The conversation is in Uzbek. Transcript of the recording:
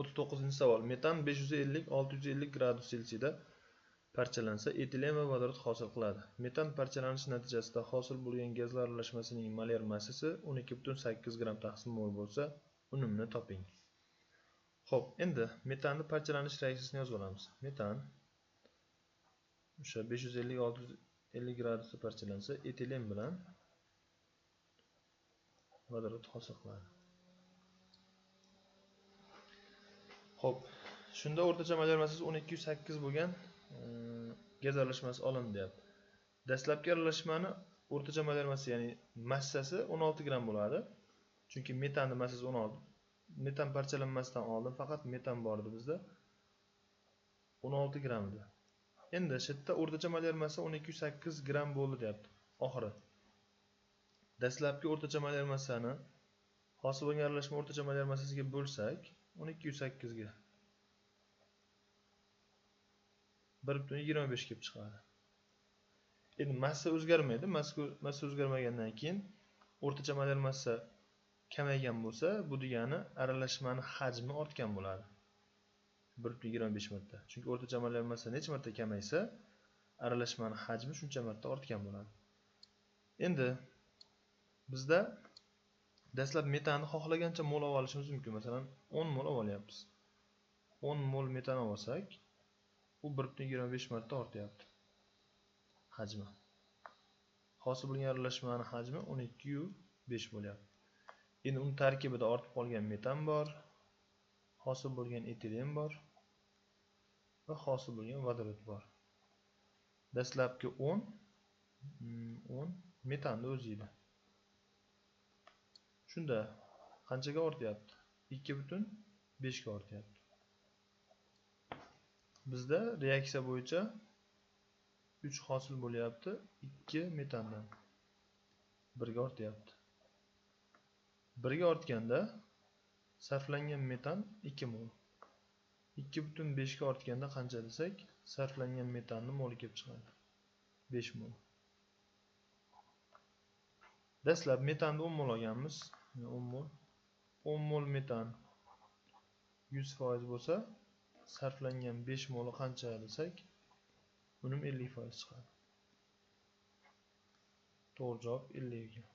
39-savol. Metan 550-650 gradus Selsiyda parchalansa, etilen va vodorod hosil qiladi. Metan parchalanishi natijasida hosil bo'lgan gazlar aralashmasining molar massasi 12,8 gram taqsim mol bo'lsa, unumni toping. Xo'p, endi metanning parchalanish reaksiyasini yozib olamiz. Metan o'sha 550-650 gradusda parchalansa, etilen bilan vodorod hosil qiladi. Xo'p, shunda o'rtacha molar massasi 12,8 bo'lgan gaz aralashmasi olindi deyapti. Dastlabki aralashmani o'rtacha molar massasi, ya'ni massasi 16 gram bo'ladi. Chunki metanning massasi 16. Metan parchalanmasdan oldin faqat metan bor edi bizda. 16 gram edi. Endi shu yerda o'rtacha molar massa 12,8 gram bo'ldi deyapti. Oxiri. Dastlabki o'rtacha molar massani hosil bo'lgan aralashma o'rtacha molar massasiga bo'lsak, 12,8 ga 1,25 kelib chiqadi. Endi massa o'zgarmaydi. Massa o'zgarmagandan keyin o'rtacha molar massa kamaygan bo'lsa, bu degani aralashmani hajmi ortgan bo'ladi. 1,25 marta. Chunki o'rtacha molar massa necha marta kamaysa, aralashmani hajmi shuncha marta ortgan bo'ladi. Endi bizda dastlab metanni xohlagancha mol olishimiz mumkin. Masalan, 10 mol olyapmiz. 10 mol metan olsak, u 1,25 marta ortyapti. Hajmi. Hosil bo'lgan aralashmani hajmi 12,5 bo'lyapti. Endi uning tarkibida ortib qolgan metan bor, hosil bo'lgan etilen bor va hosil bo'lgan vodorod bor. Dastlabki 10 metanni o'zi edi. Shunda qanchaga ortyapti? 2,5 ga ortyapti. Bizda reaksiya bo'yicha 3 hosil bo'lyapti, 2 metandan 1 ga ortyapti. 1 ga ortganda sarflangan metan 2 mol. 2,5 ga ortganda qancha desak, sarflangan metanning moli kelib chiqadi. 5 mol. Dastlab metanni 10 mol olganmiz. 10 mol. 10 mol metan 100% bo'lsa, sarflangan 5 mol qancha desak, uning 50% chiqadi. To'g'ri javob 50 ekan.